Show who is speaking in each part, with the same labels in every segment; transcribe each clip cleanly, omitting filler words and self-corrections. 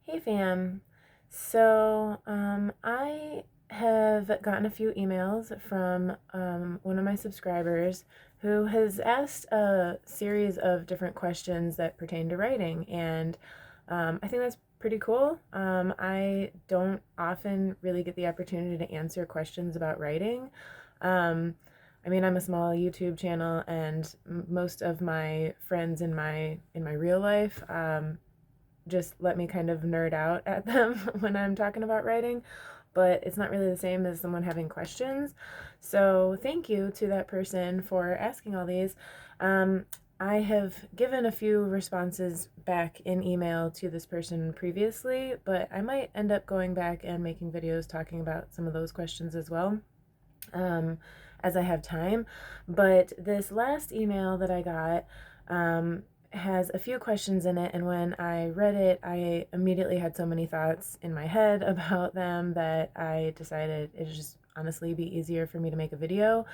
Speaker 1: Hey fam. I have gotten a few emails from one of my subscribers who has asked a series of different questions that pertain to writing, and I think that's pretty cool. I don't often really get the opportunity to answer questions about writing. Um, I'm a small YouTube channel, and most of my friends in my real life just let me kind of nerd out at them when I'm talking about writing, but it's not really the same as someone having questions. So, thank you to that person for asking all these. Um, I have given a few responses back in email to this person previously, but I might end up going back and making videos talking about some of those questions as well. Um, as I have time. But this last email that I got has a few questions in it, and when I read it, I immediately had so many thoughts in my head about them that I decided it would just honestly be easier for me to make a video,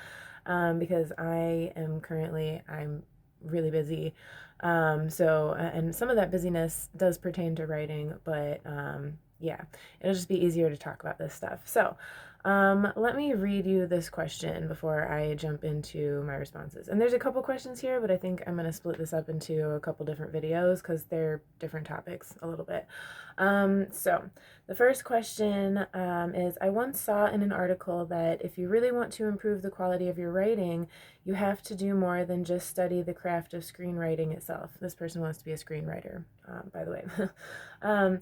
Speaker 1: because I'm really busy. And some of that busyness does pertain to writing, but yeah, it'll just be easier to talk about this stuff. Let me read you this question before I jump into my responses. And there's a couple questions here, but I think I'm going to split this up into a couple different videos because they're different topics a little bit. The first question is, I once saw in an article that if you really want to improve the quality of your writing, you have to do more than just study the craft of screenwriting itself. This person wants to be a screenwriter, by the way. um,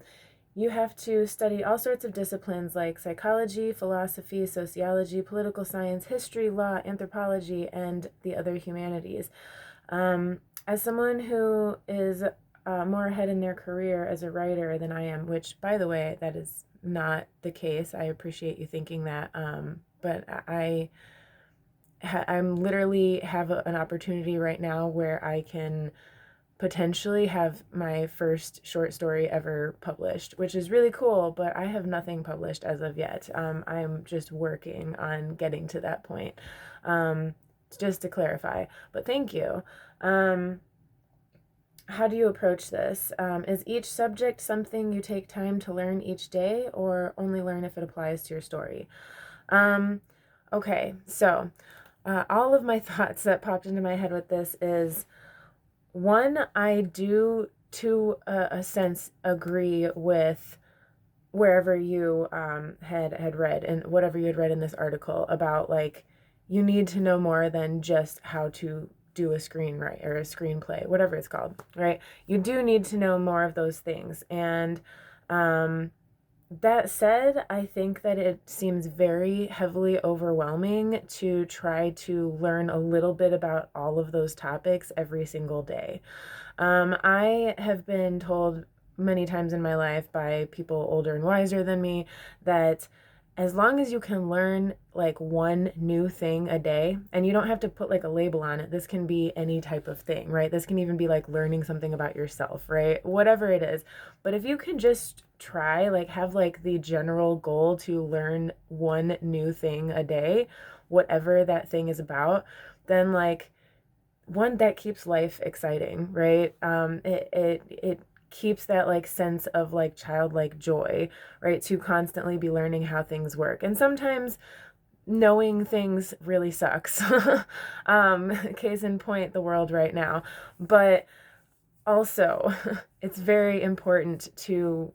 Speaker 1: you have to study all sorts of disciplines like psychology, philosophy, sociology, political science, history, law, anthropology, and the other humanities. As someone who is more ahead in their career as a writer than I am, which, by the way, that is not the case. I appreciate you thinking that, but I'm literally have an opportunity right now where I can potentially have my first short story ever published, which is really cool, but I have nothing published as of yet. I'm just working on getting to that point, um, just to clarify. But thank you. Um, how do you approach this? Is each subject something you take time to learn each day, or only learn if it applies to your story? Um, okay, so all of my thoughts that popped into my head with this is, one, I do to a sense agree with wherever you had read and whatever you had read in this article about, like, you need to know more than just how to do a screenwrite or a screenplay, whatever it's called, right? You do need to know more of those things. And um, that said, I think that it seems very heavily overwhelming to try to learn a little bit about all of those topics every single day. I have been told many times in my life by people older and wiser than me that as long as you can learn like one new thing a day, and you don't have to put like a label on it, this can be any type of thing, right? This can even be like learning something about yourself, right? Whatever it is. But if you can just try, like, have like the general goal to learn one new thing a day, whatever that thing is about, then like, one, that keeps life exciting, right? It keeps that like sense of like childlike joy, right? To constantly be learning how things work. And sometimes knowing things really sucks. Case in point, the world right now. But also, it's very important to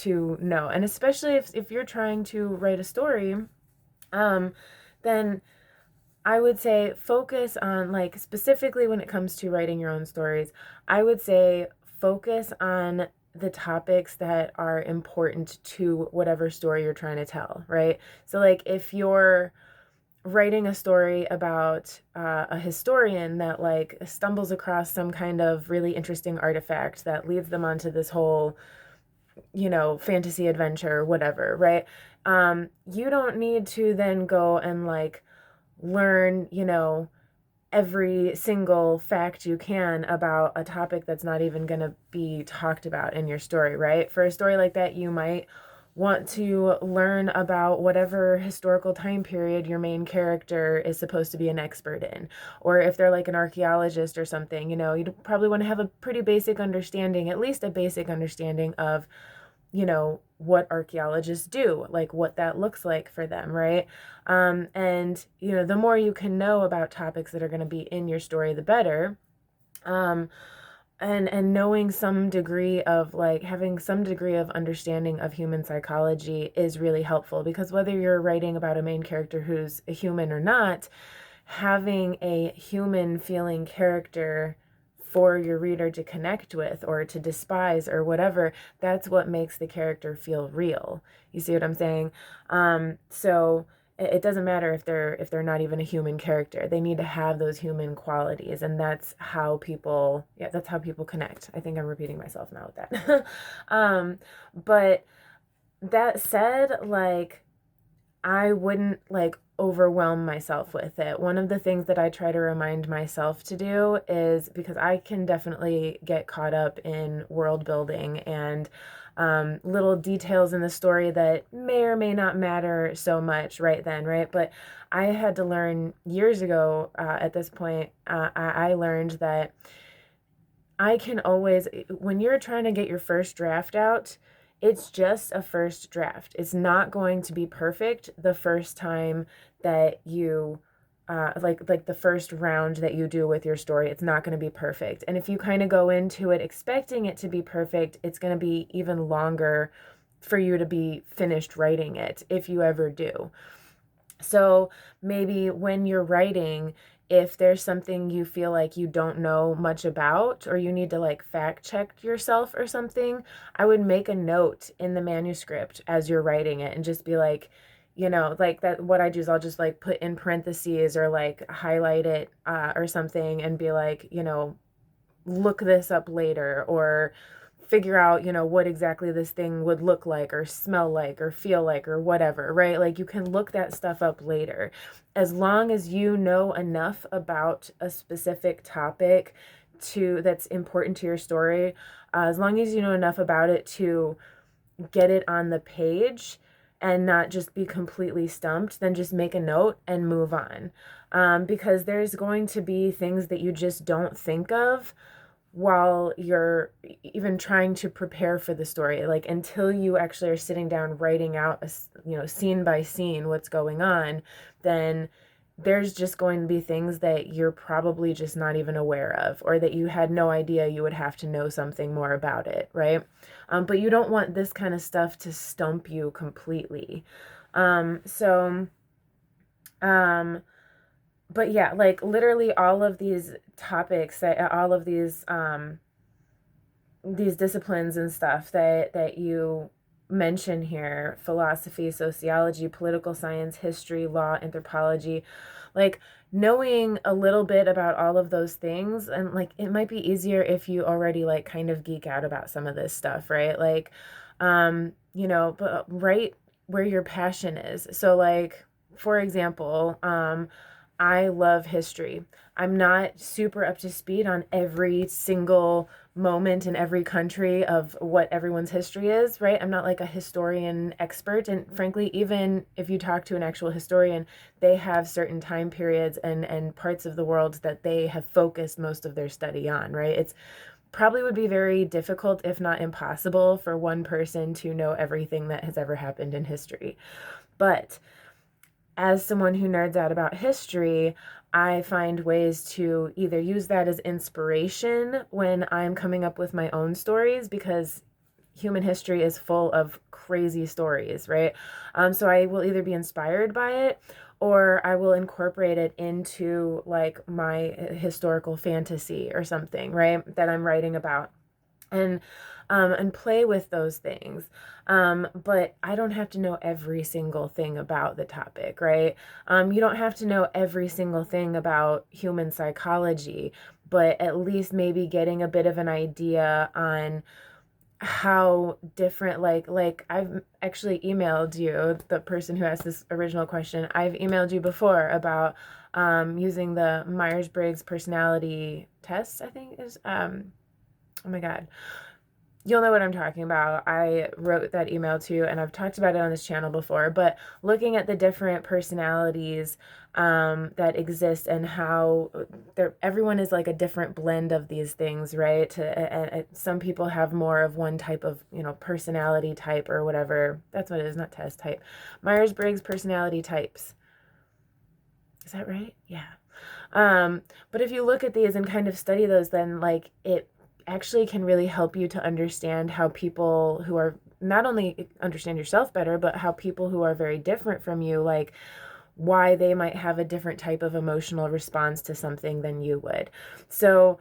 Speaker 1: know. And especially if you're trying to write a story, um, then I would say focus on, like, specifically when it comes to writing your own stories, I would say focus on the topics that are important to whatever story you're trying to tell, right? So, like, if you're writing a story about a historian that like stumbles across some kind of really interesting artifact that leads them onto this whole, fantasy adventure, whatever, right? You don't need to then go and like learn, every single fact you can about a topic that's not even going to be talked about in your story, right? For a story like that, you might want to learn about whatever historical time period your main character is supposed to be an expert in. Or if they're like an archaeologist or something, you'd probably want to have a pretty basic understanding, at least a basic understanding of what archaeologists do, like what that looks like for them, right? And, the more you can know about topics that are going to be in your story, the better. Um, and knowing some degree of like having some degree of understanding of human psychology is really helpful, because whether you're writing about a main character who's a human or not, having a human feeling character for your reader to connect with or to despise or whatever, that's what makes the character feel real. You see what I'm saying? So it doesn't matter if they're not even a human character. They need to have those human qualities, and that's how people connect. I think I'm repeating myself now with that. But that said, like, I wouldn't like overwhelm myself with it. One of the things that I try to remind myself to do is, because I can definitely get caught up in world building and little details in the story that may or may not matter so much right then, right? But I had to learn years ago, at this point, I learned that I can always, when you're trying to get your first draft out, it's just a first draft. It's not going to be perfect the first time that you, like the first round that you do with your story. It's not going to be perfect. And if you kind of go into it expecting it to be perfect, it's going to be even longer for you to be finished writing it, if you ever do. So maybe when you're writing, if there's something you feel like you don't know much about, or you need to like fact check yourself or something, I would make a note in the manuscript as you're writing it and just be like, like that. What I do is I'll just like put in parentheses or like highlight it, or something, and be like, look this up later, or figure out, what exactly this thing would look like or smell like or feel like or whatever, right? Like you can look that stuff up later. As long as you know enough about a specific topic that's important to your story, as long as you know enough about it to get it on the page and not just be completely stumped, then just make a note and move on. Because there's going to be things that you just don't think of while you're even trying to prepare for the story, like until you actually are sitting down writing out scene by scene what's going on, then there's just going to be things that you're probably just not even aware of, or that you had no idea you would have to know something more about it, right? But you don't want this kind of stuff to stump you completely. So but yeah, like literally all of these topics, all of these disciplines and stuff that you mention here: philosophy, sociology, political science, history, law, anthropology, like knowing a little bit about all of those things, and like it might be easier if you already like kind of geek out about some of this stuff, right? Like but right where your passion is. So like, for example, I love history. I'm not super up to speed on every single moment in every country of what everyone's history is, right? I'm not like a historian expert. And frankly, even if you talk to an actual historian, they have certain time periods and parts of the world that they have focused most of their study on, right? It's probably would be very difficult, if not impossible, for one person to know everything that has ever happened in history. But as someone who nerds out about history, I find ways to either use that as inspiration when I'm coming up with my own stories, because human history is full of crazy stories, right? So I will either be inspired by it, or I will incorporate it into like my historical fantasy or something, right? That I'm writing about. And play with those things. But I don't have to know every single thing about the topic, right? You don't have to know every single thing about human psychology, but at least maybe getting a bit of an idea on how different, like I've actually emailed you, the person who asked this original question. I've emailed you before about using the Myers-Briggs personality test, I think is oh my God. you'll know what I'm talking about. I wrote that email too, and I've talked about it on this channel before, but looking at the different personalities that exist and how everyone is like a different blend of these things, right? Some people have more of one type of, personality type or whatever. That's what it is, not test type. Myers-Briggs personality types. Is that right? Yeah. But if you look at these and kind of study those, then like it actually can really help you to understand how people who are not only understand yourself better, but how people who are very different from you, like why they might have a different type of emotional response to something than you would. So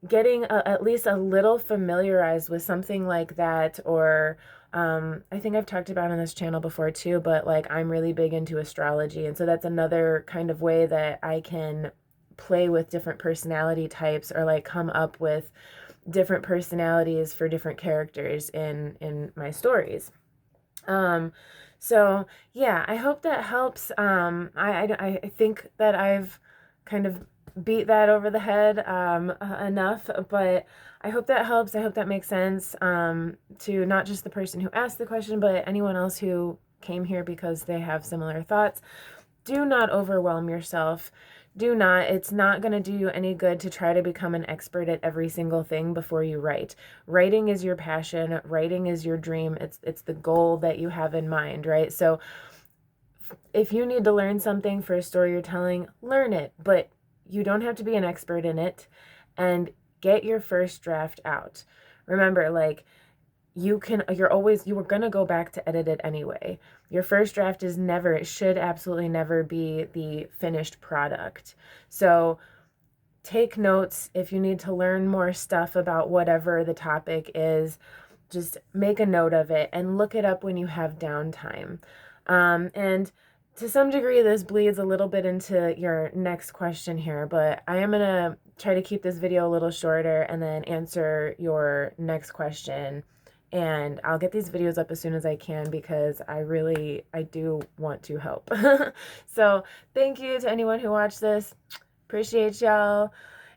Speaker 1: getting at least a little familiarized with something like that, or I think I've talked about on this channel before too, but like I'm really big into astrology. And so that's another kind of way that I can play with different personality types, or like come up with different personalities for different characters in my stories. Um, so yeah, I hope that helps. I think that I've kind of beat that over the head enough, but I hope that helps. I hope that makes sense to not just the person who asked the question, but anyone else who came here because they have similar thoughts. Do not overwhelm yourself. Do not. It's not going to do you any good to try to become an expert at every single thing before you write. Writing is your passion. Writing is your dream. It's the goal that you have in mind, right? So if you need to learn something for a story you're telling, learn it, but you don't have to be an expert in it, and get your first draft out. Remember, like, you were going to go back to edit it anyway. Your first draft it should absolutely never be the finished product. So take notes. If you need to learn more stuff about whatever the topic is, just make a note of it and look it up when you have downtime. And to some degree, this bleeds a little bit into your next question here, but I am going to try to keep this video a little shorter and then answer your next question. And I'll get these videos up as soon as I can, because I do want to help. So thank you to anyone who watched this. Appreciate y'all,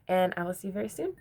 Speaker 1: and I will see you very soon.